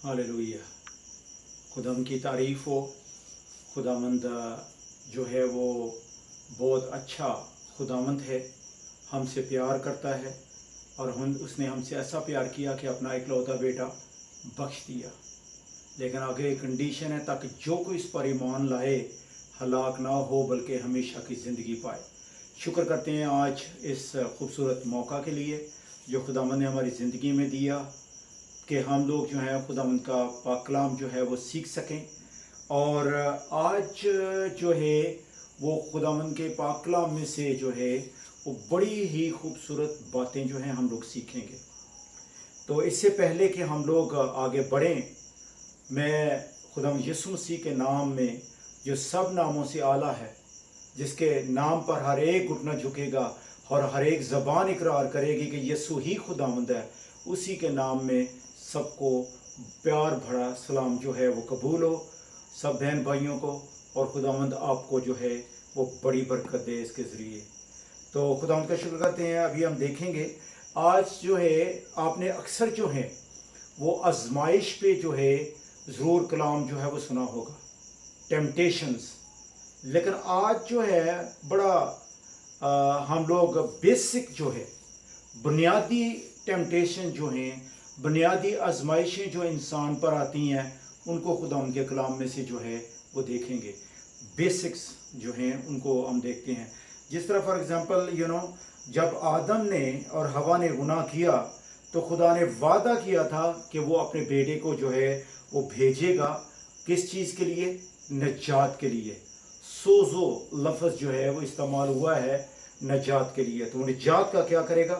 Hallelujah. खुदाम की तारीफ़ हो। खुदामंद जो है वो बहुत अच्छा खुदामंद है, हमसे प्यार करता है और उसने हमसे ऐसा प्यार किया कि अपना इकलौता बेटा बख्श दिया। लेकिन आगे एक कंडीशन है, ताकि जो कोई इस पर ईमान लाए हलाक ना हो बल्कि हमेशा की ज़िंदगी पाए। शुक्र करते हैं आज इस खूबसूरत मौका के लिए जो खुदावंद ने हमारी ज़िंदगी में दिया कि हम लोग जो है खुदावंद का पाक कलाम जो है वो सीख सकें। और आज जो है वो खुदावंद के पाक कलाम में से जो है वो बड़ी ही खूबसूरत बातें जो हैं हम लोग सीखेंगे। तो इससे पहले कि हम लोग आगे बढ़ें, मैं खुदावंद यीशु मसीह के नाम में जो सब नामों से आला है, जिसके नाम पर हर एक घुटना झुकेगा और हर एक ज़बान इकरार करेगी कि यीशु ही खुदावंद है, उसी के नाम में सबको प्यार भरा सलाम जो है वो कबूल हो सब बहन भाइयों को। और खुदावंद आपको जो है वो बड़ी बरकत दे इसके ज़रिए। तो खुदावंद का शुक्र करते हैं। अभी हम देखेंगे आज जो है आपने अक्सर जो है वो आजमाइश पे जो है ज़रूर कलाम जो है वो सुना होगा, टेम्पटेशंस। लेकिन आज जो है बड़ा हम लोग बेसिक जो है बुनियादी टेम्पटेशन जो हैं, बुनियादी आजमाइशें जो इंसान पर आती हैं, उनको खुदा उनके कलाम में से जो है वो देखेंगे। बेसिक्स जो हैं उनको हम देखते हैं। जिस तरह फॉर एग्ज़ाम्पल जब आदम ने और हवा ने गुनाह किया तो खुदा ने वादा किया था कि वो अपने बेटे को जो है वो भेजेगा। किस चीज़ के लिए? नजात के लिए। सोजो लफ्ज़ जो है वो इस्तेमाल हुआ है नजात के लिए। तो नजात का क्या करेगा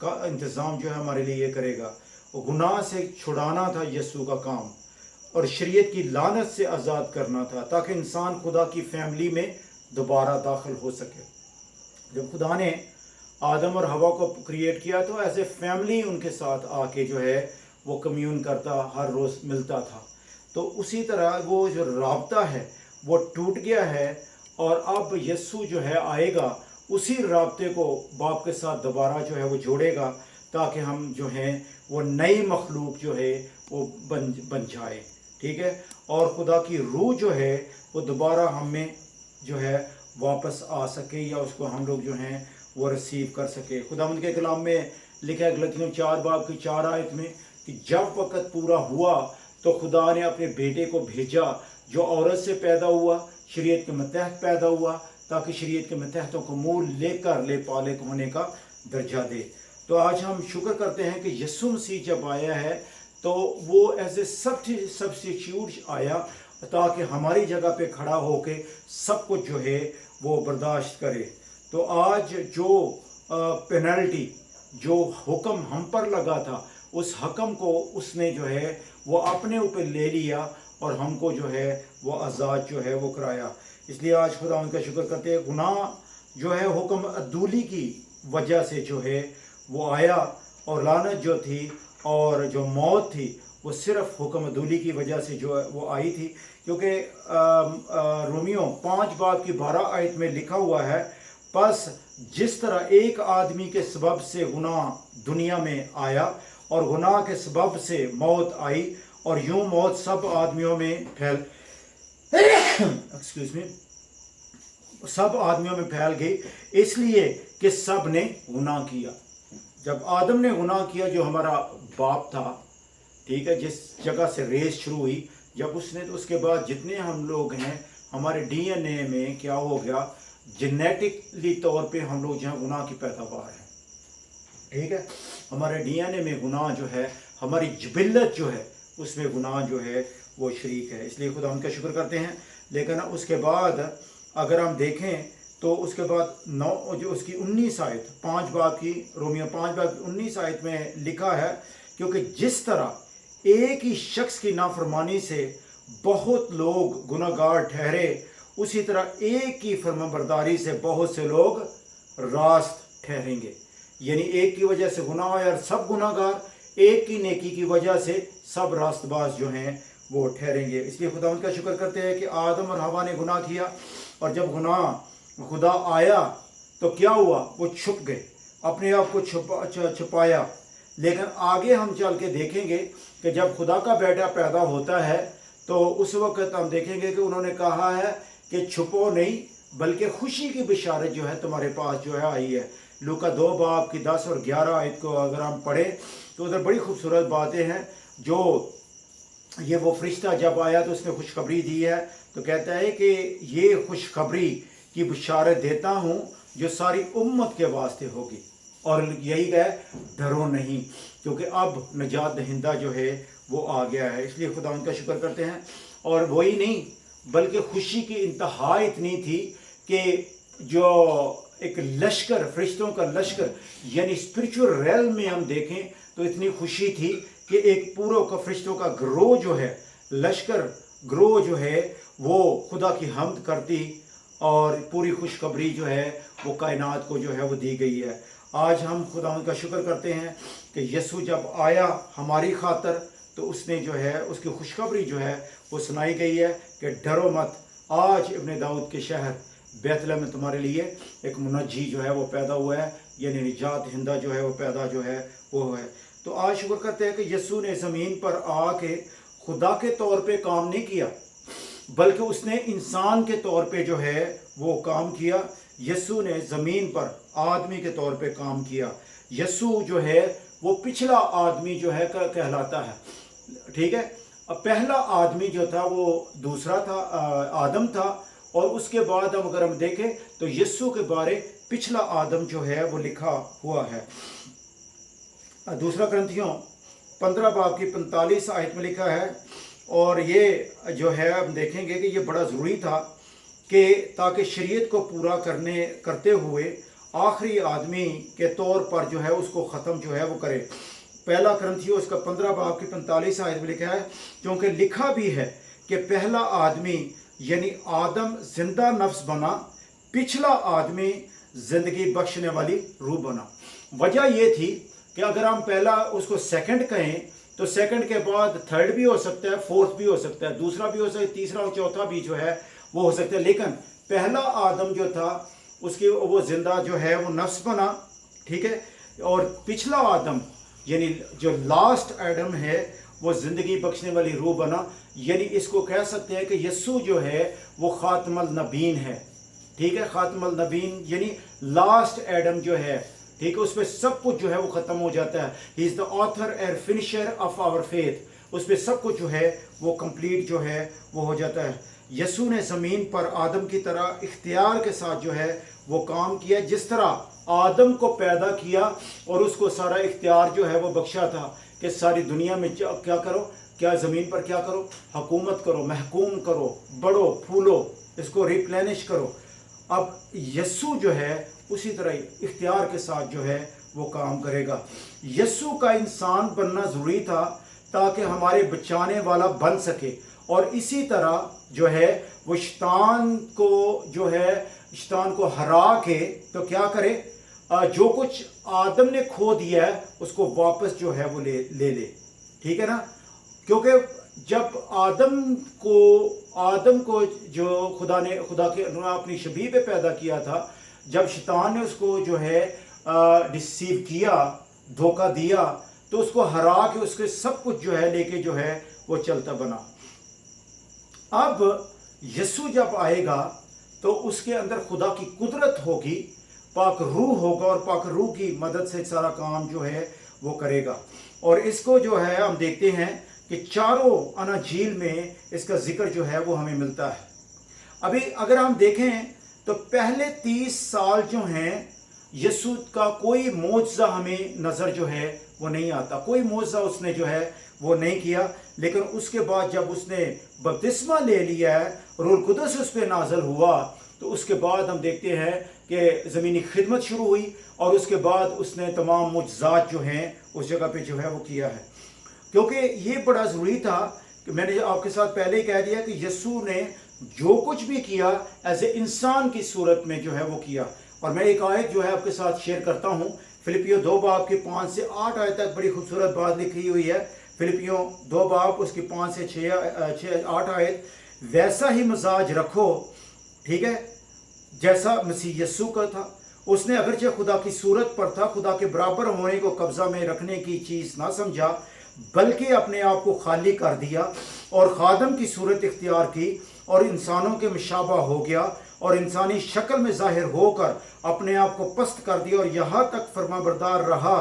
का इंतज़ाम जो है हमारे लिए करेगा। वो गुनाह से छुड़ाना था यीशु का काम, और शरीयत की लानत से आज़ाद करना था, ताकि इंसान खुदा की फैमिली में दोबारा दाखिल हो सके। जब खुदा ने आदम और हवा को क्रिएट किया तो एज ए फैमिली उनके साथ आके जो है वो कम्यून करता, हर रोज़ मिलता था। तो उसी तरह वो जो राब्ता है वो टूट गया है, और अब यीशु जो है आएगा, उसी राब्ते को बाप के साथ दोबारा जो है वो जोड़ेगा, ताकि हम जो हैं वो नई मखलूक जो है वो बन जाए। ठीक है। और खुदा की रूह जो है वो दोबारा हमें जो है वापस आ सके, या उसको हम लोग जो हैं वो रिसीव कर सके। खुदावंद के कलाम में लिखा है गलतियों 4 बाब की 4 आयत में कि जब वक़्त पूरा हुआ तो खुदा ने अपने बेटे को भेजा, जो औरत से पैदा हुआ, शरीयत के मतहत पैदा हुआ, ताकि शरीयत के मतहतों को मुँह लेकर ले पाले होने का दर्जा दे। तो आज हम शुक्र करते हैं कि यीशु मसीह जब आया है तो वो एज ए सब्स्टिट्यूट आया, ताकि हमारी जगह पे खड़ा होके सब कुछ जो है वो बर्दाश्त करे। तो आज जो पेनल्टी, जो हुक्म हम पर लगा था, उस हुक्म को उसने जो है वो अपने ऊपर ले लिया और हमको जो है वो आज़ाद जो है वो कराया। इसलिए आज खुदा उनका शुक्र करते हैं। गुनाह जो है हुक्म अदूली की वजह से जो है वो आया, और लानत जो थी और जो मौत थी वो सिर्फ हुक्म अदूली की वजह से जो है वो आई थी। क्योंकि रोमियो 5 बाब की 12 आयत में लिखा हुआ है, बस जिस तरह एक आदमी के सबब से गुनाह दुनिया में आया और गुनाह के सबब से मौत आई, और यूं मौत सब आदमियों में सब आदमियों में फैल गई, इसलिए कि सब ने गुनाह किया। जब आदम ने गुनाह किया, जो हमारा बाप था, ठीक है, जिस जगह से रेस शुरू हुई, जब उसने, तो उसके बाद जितने हम लोग हैं हमारे डीएनए में क्या हो गया, जेनेटिकली तौर पे हम लोग जो है गुनाह की पैदावार है। ठीक है। हमारे डीएनए में गुनाह जो है, हमारी जिबिल्लत जो है उसमें गुनाह जो है वो शरीक है। इसलिए खुदा उनका शुक्र करते हैं। लेकिन उसके बाद अगर हम देखें तो उसके बाद 9 जो उसकी 19 आयत 5 बाब की, रोमियो 5 बाब की 19 आयत में लिखा है, क्योंकि जिस तरह एक ही शख्स की नाफरमानी से बहुत लोग गुनाहगार ठहरे, उसी तरह एक ही फरमाबरदारी से बहुत से लोग रास्त ठहरेंगे। यानी एक की वजह से गुनाह और सब गुनाहगार, एक की नेकी की वजह से सब रास्तबाज जो हैं वो ठहरेंगे। इसलिए खुदा उनका शुक्र करते हैं कि आदम और हवा ने गुनाह किया, और जब गुनाह खुदा आया तो क्या हुआ, वो छुप गए, अपने आप को छुपाया। لیکن آگے ہم چل کے دیکھیں گے کہ جب خدا کا بیٹا پیدا ہوتا ہے تو اس وقت ہم دیکھیں گے کہ انہوں نے کہا ہے کہ چھپو نہیں بلکہ خوشی کی بشارت جو ہے تمہارے پاس جو ہے آئی ہے۔ لوکا 2 باب کی 10 اور 11 آیت کو اگر ہم پڑھیں تو ادھر بڑی خوبصورت باتیں ہیں۔ جو یہ وہ فرشتہ جب آیا تو اس نے خوشخبری دی ہے، تو کہتا ہے کہ یہ خوشخبری کی بشارت دیتا ہوں جو ساری امت کے واسطے ہوگی، اور یہی ہے ڈرو نہیں، کیونکہ اب نجات دہندہ جو ہے وہ آ گیا ہے۔ اس لیے خدا ان کا شکر کرتے ہیں۔ اور وہی نہیں بلکہ خوشی کی انتہا اتنی تھی کہ جو ایک لشکر، فرشتوں کا لشکر، یعنی اسپرچول ریل میں ہم دیکھیں تو اتنی خوشی تھی کہ ایک پوروں کا فرشتوں کا گروہ جو ہے، لشکر گروہ جو ہے وہ خدا کی حمد کرتی، اور پوری خوشخبری جو ہے وہ کائنات کو جو ہے وہ دی گئی ہے۔ آج ہم خدا ان کا شکر کرتے ہیں کہ یسوع جب آیا ہماری خاطر تو اس نے جو ہے اس کی خوشخبری جو ہے وہ سنائی گئی ہے کہ ڈرو مت، آج ابن داؤد کے شہر بیت لحم میں تمہارے لیے ایک منجی جو ہے وہ پیدا ہوا ہے، یعنی نجات دہندہ جو ہے وہ پیدا جو ہے وہ ہے۔ تو آج شکر کرتے ہیں کہ یسوع نے زمین پر آ کے خدا کے طور پہ کام نہیں کیا، بلکہ اس نے انسان کے طور پہ جو ہے وہ کام کیا۔ یسوع نے زمین پر آدمی کے طور پہ کام کیا۔ یسوع جو ہے وہ پچھلا آدمی جو ہے کہلاتا ہے، ٹھیک ہے۔ اب پہلا آدمی جو تھا وہ دوسرا تھا، آدم تھا، اور اس کے بعد اگر ہم دیکھیں تو یسوع کے بارے پچھلا آدم جو ہے وہ لکھا ہوا ہے۔ دوسرا کرنتھیوں 15 باب کی 45 آیت میں لکھا ہے، اور یہ جو ہے ہم دیکھیں گے کہ یہ بڑا ضروری تھا کہ تاکہ شریعت کو پورا کرتے ہوئے آخری آدمی کے طور پر جو ہے اس کو ختم جو ہے وہ کرے۔ پہلا کرنتھیوں اس کا 15 باب کی 45 آیت میں لکھا ہے، کیونکہ لکھا بھی ہے کہ پہلا آدمی یعنی آدم زندہ نفس بنا، پچھلا آدمی زندگی بخشنے والی روح بنا۔ وجہ یہ تھی کہ اگر ہم پہلا اس کو سیکنڈ کہیں تو سیکنڈ کے بعد تھرڈ بھی ہو سکتا ہے، فورتھ بھی ہو سکتا ہے، دوسرا بھی ہو سکتا ہے، تیسرا اور چوتھا بھی جو ہے وہ ہو سکتا ہے، لیکن پہلا آدم جو تھا اس کی وہ زندہ جو ہے وہ نفس بنا، ٹھیک ہے، اور پچھلا آدم یعنی جو لاسٹ ایڈم ہے وہ زندگی بخشنے والی روح بنا۔ یعنی اس کو کہہ سکتے ہیں کہ یسوع جو ہے وہ خاتم النبیین ہے، ٹھیک ہے۔ خاتم النبیین یعنی لاسٹ ایڈم جو ہے، ٹھیک ہے، اس پہ سب کچھ جو ہے وہ ختم ہو جاتا ہے۔ He is the author and finisher of our faith, اس پہ سب کچھ جو ہے وہ کمپلیٹ جو ہے وہ ہو جاتا ہے۔ یسوع نے زمین پر آدم کی طرح اختیار کے ساتھ جو ہے وہ کام کیا، جس طرح آدم کو پیدا کیا اور اس کو سارا اختیار جو ہے وہ بخشا تھا کہ ساری دنیا میں کیا کرو، کیا زمین پر کیا کرو، حکومت کرو، محکوم کرو، بڑھو پھولو، اس کو ریپلینش کرو۔ اب یسوع جو ہے اسی طرح اختیار کے ساتھ جو ہے وہ کام کرے گا۔ یسوع کا انسان بننا ضروری تھا تاکہ ہمارے بچانے والا بن سکے، اور اسی طرح جو ہے وہ شیطان کو ہرا کے تو کیا کرے، جو کچھ آدم نے کھو دیا ہے اس کو واپس جو ہے وہ لے لے، ٹھیک ہے نا۔ کیونکہ جب آدم کو جو خدا کے اپنی شبیہ پہ پیدا کیا تھا، جب شیطان نے اس کو جو ہے ڈسیو کیا، دھوکہ دیا، تو اس کو ہرا کے اس کے سب کچھ جو ہے لے کے جو ہے وہ چلتا بنا۔ اب یسوع جب آئے گا تو اس کے اندر خدا کی قدرت ہوگی، پاک روح ہوگا، اور پاک روح کی مدد سے سارا کام جو ہے وہ کرے گا۔ اور اس کو جو ہے ہم دیکھتے ہیں کہ چاروں اناجیل میں اس کا ذکر جو ہے وہ ہمیں ملتا ہے۔ ابھی اگر ہم دیکھیں تو پہلے 30 سال جو ہیں یسوع کا کوئی معجزہ ہمیں نظر جو ہے وہ نہیں آتا، کوئی معجزہ اس نے جو ہے وہ نہیں کیا۔ لیکن اس کے بعد جب اس نے بپتسمہ لے لیا ہے، روح القدس اس پہ نازل ہوا، تو اس کے بعد ہم دیکھتے ہیں کہ زمینی خدمت شروع ہوئی، اور اس کے بعد اس نے تمام معجزات جو ہیں اس جگہ پہ جو ہے وہ کیا ہے۔ کیونکہ یہ بڑا ضروری تھا کہ میں نے آپ کے ساتھ پہلے ہی کہہ دیا کہ یسوع نے جو کچھ بھی کیا ایز اے انسان کی صورت میں جو ہے وہ کیا۔ اور میں ایک آیت جو ہے آپ کے ساتھ شیئر کرتا ہوں، فلپیوں 2 باب کے 5 سے 8 آیت تک بڑی خوبصورت بات لکھی ہوئی ہے۔ فلپیوں 2 باب اس کی 5 سے 8 آیت، ویسا ہی مزاج رکھو، ٹھیک ہے، جیسا مسیح یسوع کا تھا، उसने अगरचे खुदा की सूरत पर था, खुदा के बराबर होने को कब्जा में रखने की चीज़ ना समझा, बल्कि अपने आप को खाली कर दिया और खादम की सूरत इख्तियार की और इंसानों के मुशाबा हो गया और इंसानी शक्ल में ज़ाहिर होकर अपने आप को पस्त कर दिया और यहाँ तक फरमाबरदार रहा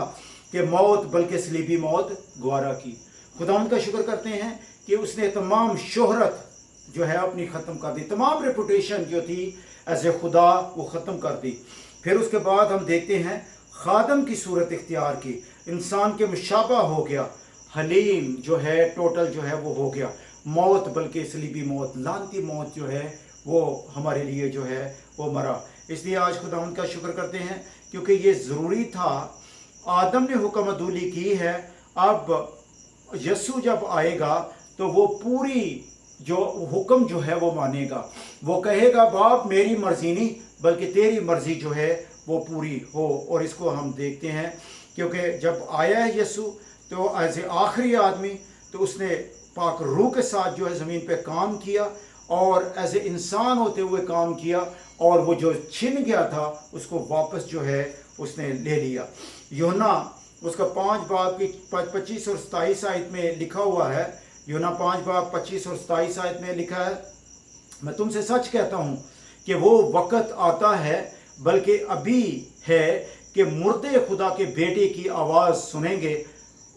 कि मौत बल्कि सलीबी मौत गवारा की। खुदावंद का शुक्र करते हैं कि उसने तमाम शोहरत जो है अपनी ख़त्म कर दी, तमाम रेपुटेशन जो थी एज ए खुदा वो ख़त्म कर दी। फिर उसके बाद हम देखते हैं खादम की सूरत इख्तियार की, इंसान के मुशाबा हो गया, हलीम जो है टोटल जो है वो हो गया, मौत बल्कि सलीबी मौत, लानती मौत जो है वो हमारे लिए जो है वो मरा। इसलिए आज खुदावंद का शुक्र करते हैं क्योंकि ये ज़रूरी था। आदम ने हुक्म अदूली की है, अब यस्सु जब आएगा तो वो पूरी जो हुक्म जो है वो मानेगा, वो कहेगा बाप मेरी मर्जी नहीं बल्कि तेरी मर्जी जो है वो पूरी हो। और इसको हम देखते हैं क्योंकि जब आया है यस्सु तो एज ए आखिरी आदमी तो उसने पाक रूह के साथ जो है ज़मीन पे काम किया और एज ए इंसान होते हुए काम किया और वो जो छिन गया था उसको वापस जो है उसने ले लिया। यूहन्ना उसका 5 बाब की 25 और 27 आयत में लिखा हुआ है, यूहन्ना 5 बाब 25 और 27 आयत में लिखा है, मैं तुमसे सच कहता हूँ कि वो वक़्त आता है बल्कि अभी है कि मुर्दे खुदा के बेटे की आवाज़ सुनेंगे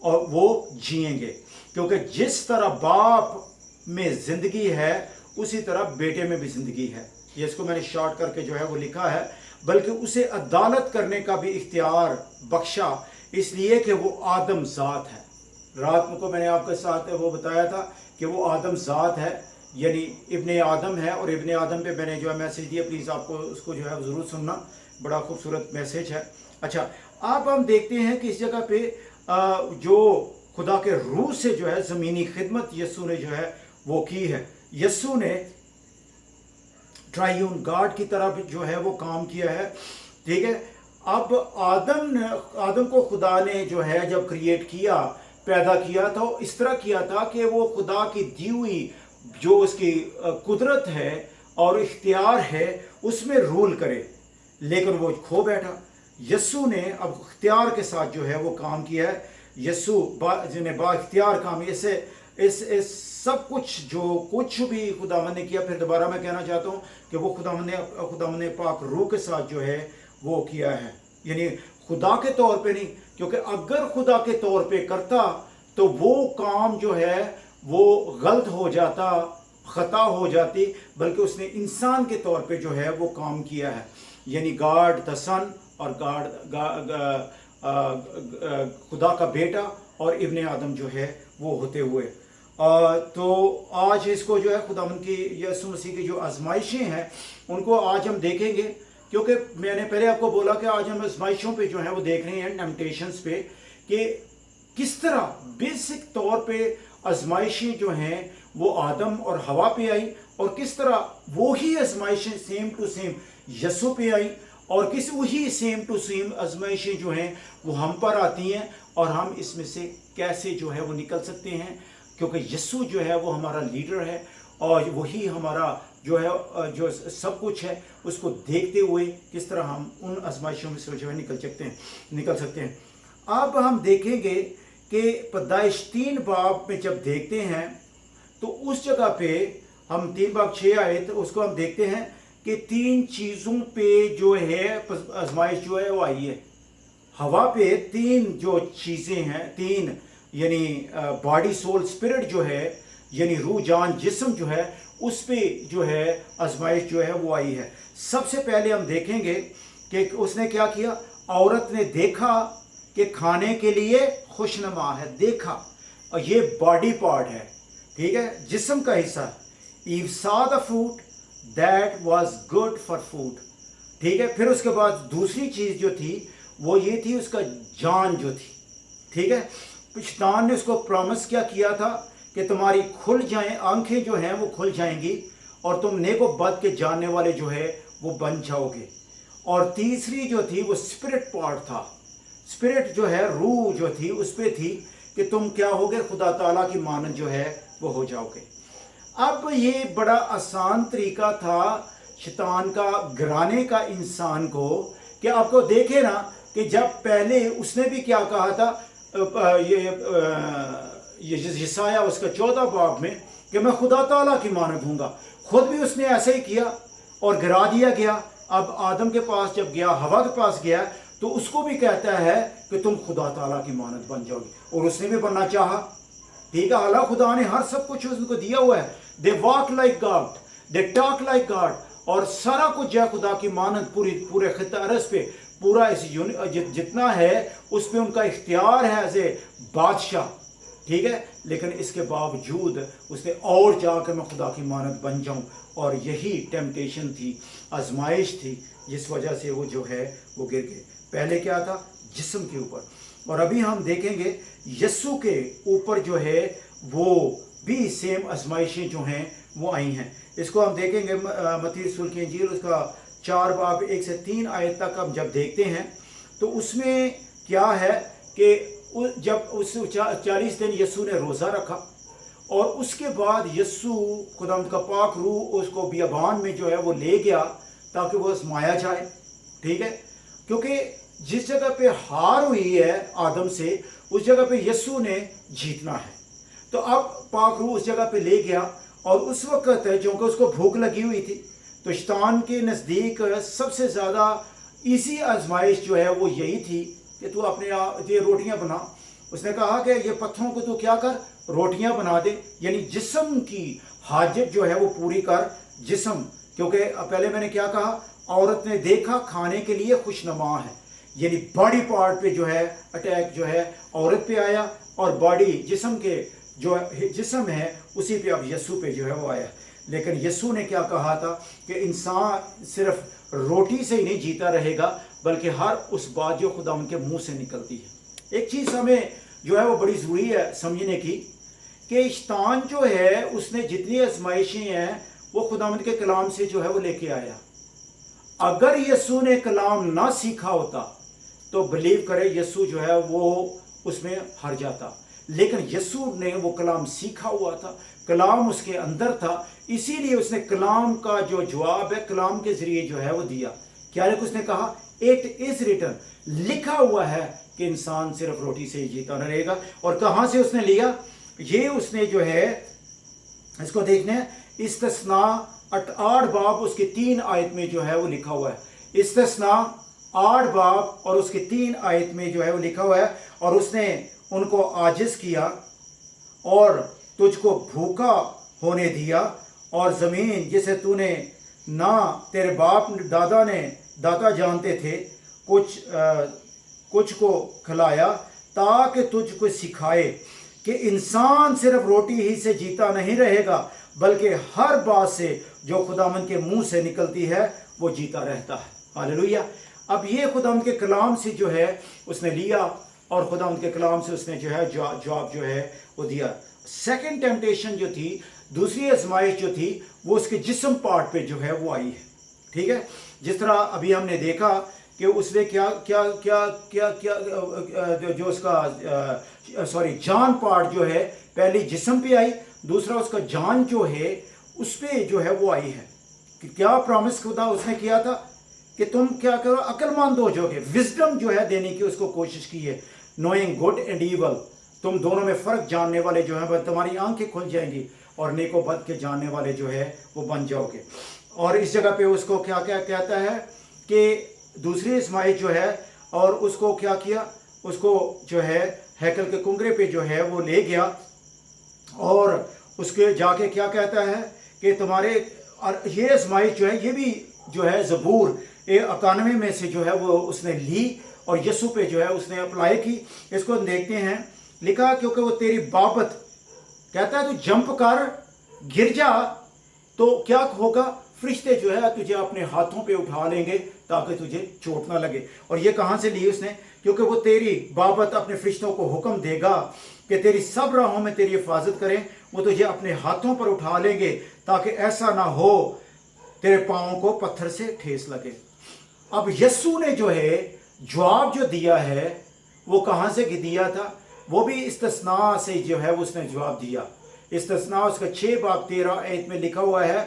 और वो जिएंगे, क्योंकि जिस तरह बाप में ज़िंदगी है उसी तरह बेटे में भी ज़िंदगी है। ये इसको मैंने शॉर्ट करके जो है वो लिखा है, बल्कि उसे अदालत करने का भी इख्तियार बख्शा इसलिए कि वो आदम ज़ात है। रात को मैंने आपके साथ वो बताया था कि वो आदम ज़ात है, यानी इब्ने आदम है। और इब्ने आदम पे मैंने जो है मैसेज दिया, प्लीज़ आपको उसको जो है ज़रूर सुनना, बड़ा खूबसूरत मैसेज है। अच्छा, अब हम देखते हैं कि इस जगह पे जो खुदा के रूह से जो है ज़मीनी खिदमत यस्सु ने जो है वो की है। यस्सु ने ट्राइयून गॉड की तरह भी जो है वो काम किया है, ठीक है। अब आदम को खुदा ने जो है जब क्रिएट किया, पैदा किया था, इस तरह किया था कि वो खुदा की दी हुई जो उसकी कुदरत है और इख्तियार है उसमें रूल करे, लेकिन वो खो बैठा। यस्सु ने अब इख्तियार के साथ जो है वो काम किया है। यस्सु जिन्हें बा इख्तियार काम, इस सब कुछ जो कुछ भी खुदावंद ने किया, फिर दोबारा मैं कहना चाहता हूँ कि वो खुदावंद ने पाक रूह के साथ जो है वो किया है, यानी खुदा के तौर पे नहीं, क्योंकि अगर खुदा के तौर पे करता तो वो काम जो है वो गलत हो जाता, ख़ता हो जाती, बल्कि उसने इंसान के तौर पे जो है वो काम किया है, यानी गॉड द सन और खुदा का बेटा और इब्ने आदम जो है वो होते हुए। तो आज इसको जो है खुदावंद की यीशु मसीह की जो आजमाइशें हैं उनको आज हम देखेंगे, क्योंकि मैंने पहले आपको बोला कि आज हम आजमाइशों पे जो है वो देख रहे हैं, टेम्पटेशंस पे, कि किस तरह बेसिक तौर पे आजमाइशें जो हैं वो आदम और हवा पे आई और किस तरह वही आजमाइशें सेम टू सेम यस्सु पे आई और किस वही सेम टू सेम आजमाइशें जो हैं वो हम पर आती हैं और हम इसमें से कैसे जो है वो निकल सकते हैं, क्योंकि यस्सु जो है वो हमारा लीडर है और वही हमारा जो है जो सब कुछ है, उसको देखते हुए किस तरह हम उन आजमाइशों में से जो है निकल सकते हैं। अब हम देखेंगे कि पैदाइश 3 बाब में जब देखते हैं तो उस जगह पे हम 3 बाब 6 आयत उसको हम देखते हैं कि 3 चीज़ों पे जो है आजमाइश जो है वो आई है। हवा पे 3 जो चीज़ें हैं, 3 यानी बॉडी सोल स्पिरिट जो है, यानी रूह जान जिस्म जो है, उस पे जो है आजमाइश जो है वो आई है। सबसे पहले हम देखेंगे कि उसने क्या किया। औरत ने देखा कि खाने के लिए खुशनुमा है, देखा, और ये बॉडी पार्ट है, ठीक है, जिस्म का हिस्सा। Eve saw the food that was good for food, ठीक है। फिर उसके बाद दूसरी चीज़ जो थी वो ये थी उसका जान जो थी, ठीक है। शैतान ने उसको प्रॉमिस क्या किया था कि तुम्हारी खुल जाएं, आंखें जो हैं वो खुल जाएंगी और तुम नेको बद के जानने वाले जो है वो बन जाओगे। और तीसरी जो थी वो स्पिरिट पार्ट था, स्पिरिट जो है रूह जो थी उस पे थी कि तुम क्या होगे, खुदा ताला की मानद जो है वो हो जाओगे। अब ये बड़ा आसान तरीका था शैतान का गिराने का इंसान को कि आपको देखे ना कि जब पहले उसने भी क्या कहा था, ये यसाया उसका 14 बाब में, कि मैं खुदा ताला की मानद हूँगा। खुद भी उसने ऐसे ही किया और गिरा दिया गया। अब आदम के पास जब गया, हवा के पास गया, तो उसको भी कहता है कि तुम खुदा ताला की मानद बन जाओगे, और उसने भी बनना चाहा। ठीक है, हालांकि खुदा ने हर सब कुछ उनको दिया हुआ है। They walk like God, they talk like God, और सारा कुछ जो है खुदा की मानद पूरे खित्ता अरस पे, पूरा इस जितना है उस पे उनका इख्तियार है एज ए बादशाह। ठीक है, लेकिन इसके बावजूद उसने और जाकर मैं खुदा की मानद बन जाऊं, और यही टेम्पटेशन थी, आजमाइश थी, जिस वजह से वो जो है वो गिर गए। पहले क्या था, जिस्म के ऊपर, और अभी हम देखेंगे यस्सु के ऊपर जो है वो भी सेम आजमाइशें जो हैं वो आई हैं। इसको हम देखेंगे मत्ती रसूल की इंजील उसका 4 बाब 1 से 3 आयत तक हम जब देखते हैं, तो उसमें क्या है कि जब उस 40 दिन यस्सु ने रोज़ा रखा, और उसके बाद यस्सु खुदावंद का पाक रूह उसको बियाबान में जो है वो ले गया ताकि वो आजमाया जाए। ठीक है, क्योंकि जिस जगह पे हार हुई है आदम से, उस जगह पे यस्सु ने जीतना है। तो अब पाक रूह उस जगह पे ले गया, और उस वक्त क्योंकि उसको भूख लगी हुई थी, तो शैतान के नज़दीक सबसे ज़्यादा इसी आजमाइश जो है वो यही थी कि तू अपने ये रोटियां बना। उसने कहा कि ये पत्थरों को तू क्या कर, रोटियां बना दे, यानी जिस्म की हाजत जो है वो पूरी कर, जिस्म। क्योंकि पहले मैंने क्या कहा, औरत ने देखा खाने के लिए खुशनुमा है, यानी बॉडी पार्ट पे जो है अटैक जो है औरत पे आया, और बॉडी जिस्म के जो जिस्म है उसी पे अब यस्सु पे जो है वो आया। लेकिन यस्सु ने क्या कहा था कि इंसान सिर्फ रोटी से ही नहीं जीता रहेगा, बल्कि हर उस बात जो खुदा उनके मुंह से निकलती है। एक चीज़ हमें जो है वो बड़ी ज़रूरी है समझने की, कि शैतान जो है उसने जितनी आजमाइशें हैं वो खुदावंद के कलाम से जो है वो लेके आया। अगर यस्सु ने कलाम ना सीखा होता तो बिलीव करे यस्सु जो है वो उसमें हार जाता, लेकिन यस्सु ने वो कलाम सीखा हुआ था, कलाम उसके अंदर था, इसीलिए उसने कलाम का जो जवाब है कलाम के जरिए जो है वो दिया। क्या उसने कहा, इट इज रिटन, लिखा हुआ है कि इंसान सिर्फ रोटी से ही जीता न रहेगा। और कहां से उसने लिया, ये उसने जो है इसको देखने इस्तिस्ना 8 बाब उसके 3 आयत में जो है वो लिखा हुआ है। इस्तिस्ना 8 बाब और उसके 3 आयत में जो है वो लिखा हुआ है, और उसने उनको आजिज किया और तुझको भूखा होने दिया, और ज़मीन जिसे तूने ना तेरे बाप दादा जानते थे कुछ को खिलाया, ताकि तुझको सिखाए कि इंसान सिर्फ रोटी ही से जीता नहीं रहेगा, बल्कि हर बात से जो खुदावंद के मुंह से निकलती है वो जीता रहता है। हालेलुया। अब ये खुदावंद के कलाम से जो है उसने लिया, और खुदावंद के कलाम से उसने जो है जवाब जो है वो दिया। सेकंड टेम्पटेशन जो थी, दूसरी आजमाइश जो थी, वो उसके जिस्म पार्ट पे जो है वो आई है। ठीक है, जिस तरह अभी हमने देखा कि उसने क्या क्या क्या क्या क्या जो उसका जान पार्ट जो है पहले जिस्म पे आई, दूसरा उसका जान जो है उस पे जो है वो आई है। कि क्या प्रॉमिस खुदा उसने किया था कि तुम क्या करो, अक्लमंद हो जाओगे, विजडम जो है देने की उसको कोशिश की है, नोइंग गुड एंड ईवल, तुम दोनों में फ़र्क जानने वाले जो है तुम्हारी आंखें खुल जाएंगी, और नेको बद के जानने वाले जो है वो बन जाओगे। और इस जगह पे उसको क्या क्या कहता है कि दूसरी आजमाइश जो है, और उसको क्या किया, उसको जो है हैकल के कुंगरे पे जो है वो ले गया, और उसके जाके क्या कहता है कि तुम्हारे, और ये आजमाइश जो है ये भी जो है ज़बूर 91 में से जो है वो उसने ली और यस्सु पे जो है उसने अप्लाई की। इसको देखते हैं, लिखा क्योंकि वो तेरी बाबत कहता है तू जंप कर गिर जा तो क्या होगा, फरिश्ते जो है तुझे अपने हाथों पे उठा लेंगे ताकि तुझे चोट ना लगे। और ये कहाँ से ली उसने, क्योंकि वो तेरी बाबत अपने फरिश्तों को हुक्म देगा कि तेरी सब राहों में तेरी हिफाजत करें, वो तुझे अपने हाथों पर उठा लेंगे ताकि ऐसा ना हो तेरे पाँव को पत्थर से ठेस लगे। अब यस्सु ने जो है जवाब जो दिया है वो कहाँ से दिया था, वो भी इस्तिस्ना से जो है उसने जवाब दिया। इस्तिस्ना उसका 6 बाब 13 आयत में लिखा हुआ है,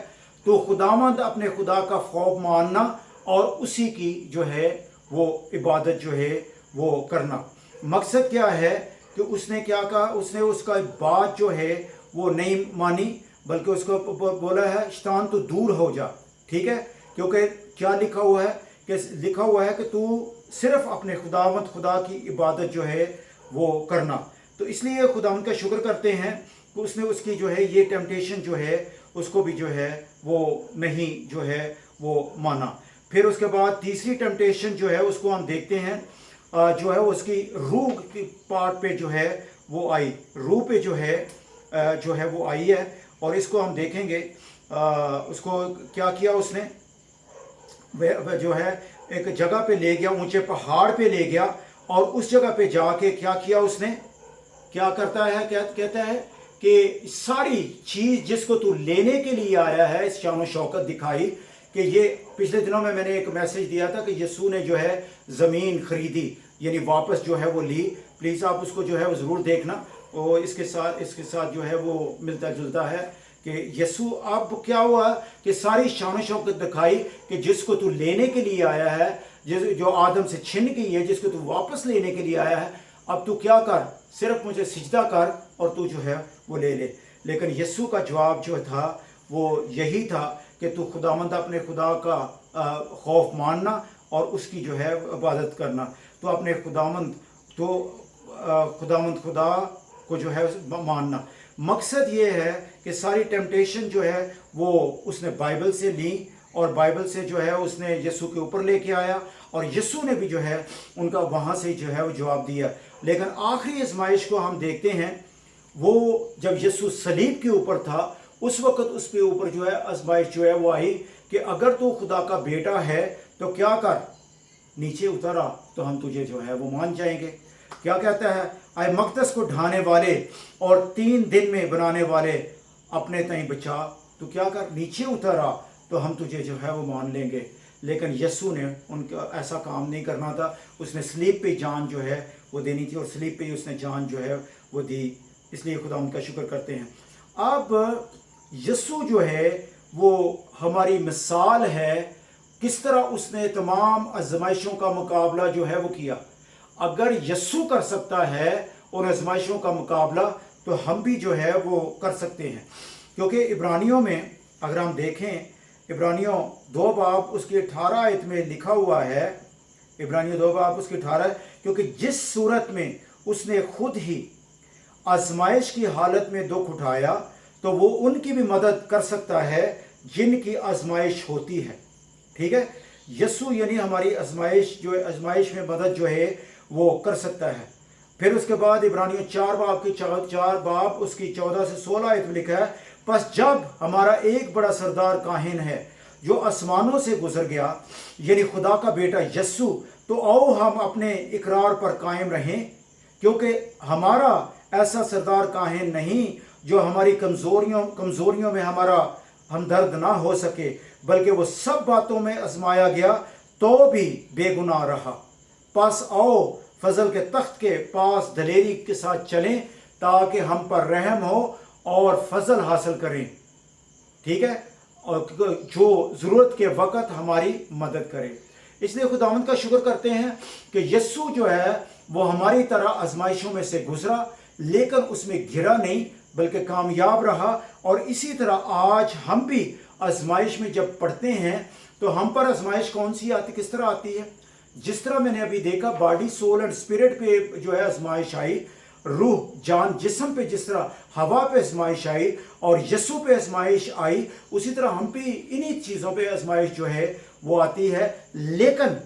तो खुदावंद अपने खुदा का खौफ मानना और उसी की जो है वो इबादत जो है वो करना। मकसद क्या है कि उसने क्या कहा, उसने उसका बात जो है वो नहीं मानी, बल्कि उसको बोला है शैतान तू दूर हो जा, ठीक है। क्योंकि क्या लिखा हुआ है कि तू सिर्फ अपने खुदा की इबादत जो है वो करना। तो इसलिए खुदावंद का शुक्र करते हैं कि उसने उसकी जो है ये टेम्पटेशन जो है उसको भी जो है वो नहीं जो है वो माना। फिर उसके बाद तीसरी टेम्पटेशन जो है उसको हम देखते हैं, जो है उसकी रूह की पार्ट पे जो है वो आई, रूह पे जो है वो आई है। और इसको हम देखेंगे, उसको क्या किया उसने, वह जो है एक जगह पे ले गया, ऊंचे पहाड़ पे ले गया, और उस जगह पे जाके क्या किया उसने, क्या करता है, क्या कहता है कि सारी चीज जिसको तू लेने के लिए आया है, इस शान शौकत दिखाई कि ये पिछले दिनों में मैंने एक मैसेज दिया था कि यीशु ने जो है ज़मीन खरीदी, यानी वापस जो है वो ली। प्लीज़ आप उसको जो है वो ज़रूर देखना, और इसके साथ जो है वो मिलता जुलता है कि यीशु अब क्या हुआ कि सारी शान शौकत दिखाई कि जिसको तू लेने के लिए आया है, जो आदम से छिन गई है, जिसको तू वापस लेने के लिए आया है, अब तू क्या कर, सिर्फ मुझे सिजदा कर और तू जो है वो ले ले। लेकिन यीशु का जवाब जो था वो यही था कि तू खुदावंद अपने खुदा का खौफ मानना और उसकी जो है इबादत करना। तो अपने खुदावंद खुदा को जो है मानना। मकसद ये है कि सारी टेम्पटेशन जो है वो उसने बाइबल से ली, और बाइबल से जो है उसने यीशु के ऊपर लेके आया, और यीशु ने भी जो है उनका वहाँ से जो है वो जवाब दिया। लेकिन आखिरी आजमाइश को हम देखते हैं, वो जब यीशु सलीब के ऊपर था, उस वक्त उस पे ऊपर जो है आजमाइश जो है वो आई कि अगर तू खुदा का बेटा है तो क्या कर, नीचे उतर आ, तो हम तुझे जो है वो मान जाएंगे। क्या कहता है, आए मकदस को ढाने वाले और 3 दिन में बनाने वाले, अपने तई बचा, तो क्या कर, नीचे उतर आ, तो हम तुझे जो है वो मान लेंगे। लेकिन यीशु ने उनका ऐसा काम नहीं करना था, उसने सलीब पे जान जो है वो देनी थी, और सलीब पे ही उसने जान जो है वो दी। इसलिए खुदा उनका शुक्र करते हैं। अब यीशु जो है वो हमारी मिसाल है, किस तरह उसने तमाम आजमाइशों का मुकाबला जो है वो किया। अगर यीशु कर सकता है उन आजमाइशों का मुकाबला, तो हम भी जो है वो कर सकते हैं। क्योंकि इब्रानियों में अगर हम देखें, इब्रानियों 2 बाब उसकी 18 आयत में लिखा हुआ है, इब्रानियों 2 बाब उसकी 18, क्योंकि जिस सूरत में उसने खुद ही आजमाइश की हालत में दुख उठाया, तो वो उनकी भी मदद कर सकता है जिनकी आजमाइश होती है, ठीक है। यीशु यानी हमारी आजमाइश में मदद जो है वो कर सकता है। फिर उसके बाद इब्रानियों 4 बाब उसकी 14 से 16 आयत में लिखा है, बस जब हमारा एक बड़ा सरदार काहिन है जो आसमानों से गुजर गया, यानी खुदा का बेटा यीशु, तो आओ हम अपने इकरार पर कायम रहें, क्योंकि हमारा ऐसा सरदार काहिन नहीं जो हमारी कमजोरियों में हमारा हमदर्द ना हो सके, बल्कि वो सब बातों में आजमाया गया तो भी बेगुनाह रहा। पास आओ फजल के तख्त के पास दलेरी के साथ चलें, ताकि हम पर रहम हो और फजल हासिल करें, ठीक है, और जो ज़रूरत के वक़्त हमारी मदद करे। इसलिए खुदावंद का शुक्र करते हैं कि यीशु जो है वो हमारी तरह आजमाइशों में से गुजरा, लेकिन उसमें गिरा नहीं, बल्कि कामयाब रहा। और इसी तरह आज हम भी आजमाइश में जब पढ़ते हैं, तो हम पर आजमाइश कौन सी आती, किस तरह आती है। जिस तरह मैंने अभी देखा, बॉडी सोल एंड स्पिरिट पे जो है आजमाइश आई, रूह जान जिस्म पे जिस तरह हवा पे आजमाइश आई और यीशु पे आजमाइश आई, उसी तरह हम भी इन्हीं चीज़ों पे आजमाइश जो है वो आती है। लेकिन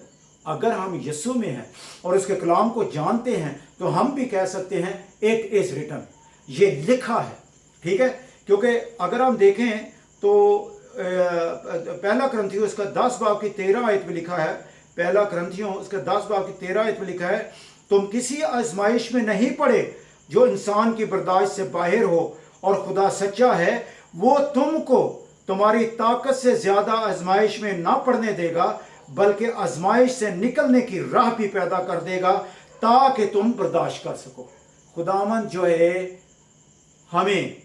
अगर हम यीशु में हैं और उसके कलाम को जानते हैं, तो हम भी कह सकते हैं इट इज़ रिटन, ये लिखा है, ठीक है। क्योंकि अगर हम देखें तो पहला करंथियों उसका 10 बाब की 13 आयत में लिखा है, पहला करंथियों उसका 10 बाब की 13 आयत में लिखा है, तुम किसी आजमाइश में नहीं पड़े जो इंसान की बर्दाश्त से बाहर हो, और खुदा सच्चा है, वो तुमको तुम्हारी ताकत से ज्यादा आजमाइश में ना पड़ने देगा, बल्कि आजमाइश से निकलने की राह भी पैदा कर देगा, ताकि तुम बर्दाश्त कर सको। खुदावंद जो है हमें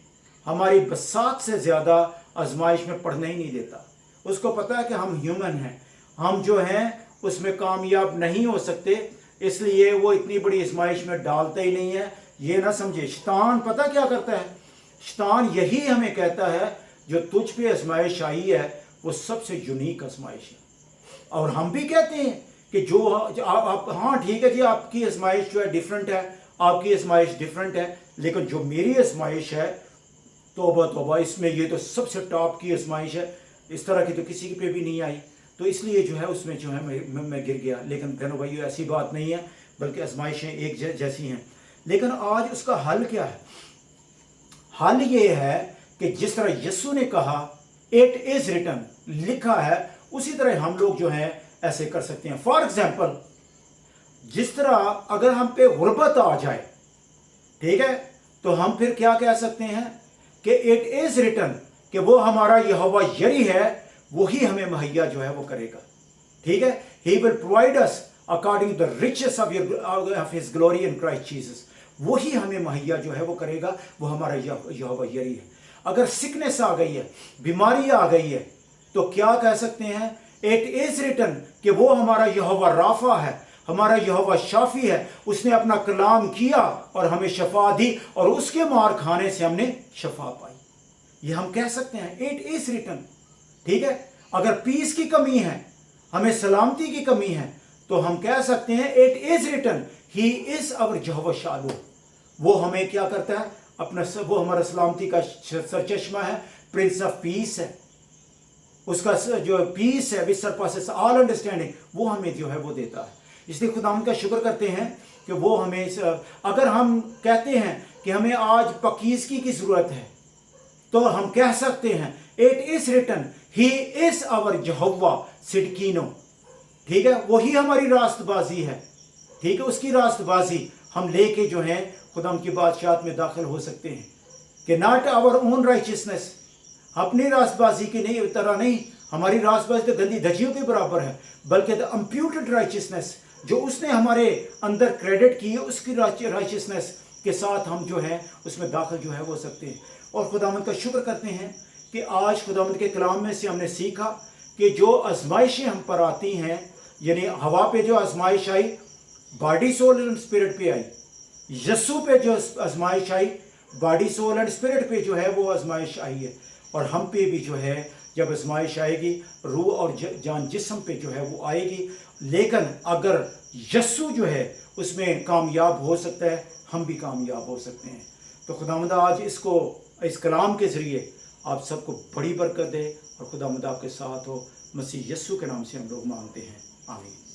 हमारी बसात से ज्यादा आजमाइश में पढ़ने ही नहीं देता। उसको पता है कि हम ह्यूमन हैं, हम जो हैं उसमें कामयाब नहीं हो सकते, इसलिए वो इतनी बड़ी आजमाइश में डालता ही नहीं है। ये ना समझे, शैतान पता क्या करता है, शैतान यही हमें कहता है जो तुझ पे आजमाइश आई है वो सबसे यूनिक आजमाइश है। और हम भी कहते हैं कि जो आप हाँ ठीक है जी, आपकी आजमाइश जो है डिफरेंट है, आपकी आजमाइश डिफरेंट है, लेकिन जो मेरी आजमाइश है, तौबा तौबा, इसमें ये तो सबसे टॉप की आजमाइश है, इस तरह की तो किसी पे भी नहीं आई। तो इसलिए जो है उसमें जो है मैं गिर गया। लेकिन बहनों भाइयों, ऐसी बात नहीं है, बल्कि आजमाइशें एक जैसी हैं। लेकिन आज उसका हल क्या है? हल ये है कि जिस तरह यीशु ने कहा इट इज रिटन, लिखा है, उसी तरह हम लोग जो है ऐसे कर सकते हैं। फॉर एग्जाम्पल, जिस तरह अगर हम पे गुर्बत आ जाए, ठीक है, तो हम फिर क्या कह सकते हैं कि इट इज रिटन, कि वो हमारा यहोवा यरी है, वही हमें मुहैया जो है वो करेगा। ठीक है, he will provide us according to the riches of his glory in Christ Jesus, वही हमें मुहैया जो है वो करेगा, वो हमारा यहोवा यरी है। अगर सिकनेस आ गई है, बीमारी आ गई है, तो क्या कह सकते हैं? इट इज रिटन, कि वो हमारा यहोवा राफा है, हमारा यहोवा शाफी है, उसने अपना कलाम किया और हमें शफा दी, और उसके मार खाने से हमने शफा पाई। ये हम कह सकते हैं इट इज रिटन। ठीक है, अगर पीस की कमी है, हमें सलामती की कमी है, तो हम कह सकते हैं it is written he is our Jehovah Shalom, वो हमें क्या करता है? अपना वो हमारा सलामती का सरचश्मा है, प्रिंस ऑफ पीस है, उसका जो पीस है विच सरपासेस ऑल अंडरस्टैंडिंग, वो हमें जो है वो देता है। इसलिए खुदावंद का शुक्र करते हैं कि वो हमें, अगर हम कहते हैं कि हमें आज पकीज़गी की ज़रूरत है, तो हम कह सकते हैं it is written he is our Jehovah Tsidkenu. ठीक है, वही हमारी रास्तबाजी है। ठीक है, उसकी रास्तबाजी हम लेके जो है खुदावंद की बादशाहत में दाखिल हो सकते हैं, कि नॉट आवर ओन राइचियसनेस, अपनी रास्तबाजी की नहीं तरह नहीं, हमारी रास्तबाजी तो गंदी धजियों के बराबर है, बल्कि द इम्प्यूटेड राइचियसनेस, जो उसने हमारे अंदर क्रेडिट की है, उसकी राइचियसनेस के साथ हम जो है उसमें दाखिल जो है हो सकते हैं। और खुदावंद का शुक्र करते हैं कि आज खुदावंद के कलाम में से हमने सीखा कि जो आजमाइशें हम पर आती हैं, यानी हवा पे जो आजमाइश आई, बॉडी सोल एंड स्पिरिट पे आई, यस्सु पे जो आजमाइश आई, बॉडी सोल एंड स्पिरिट पे जो है वो आजमाइश आई है, और हम पे भी जो है जब आजमाइश आएगी, रूह और जान जिस्म पे जो है वो आएगी। लेकिन अगर यस्सु जो है उसमें कामयाब हो सकता है, हम भी कामयाब हो सकते हैं। तो खुदावंद आज इस कलाम के ज़रिए आप सबको बड़ी बरकत दे, और खुदावंद आपके साथ हो। मसीह यस्सु के नाम से हम लोग मांगते हैं, आमीन।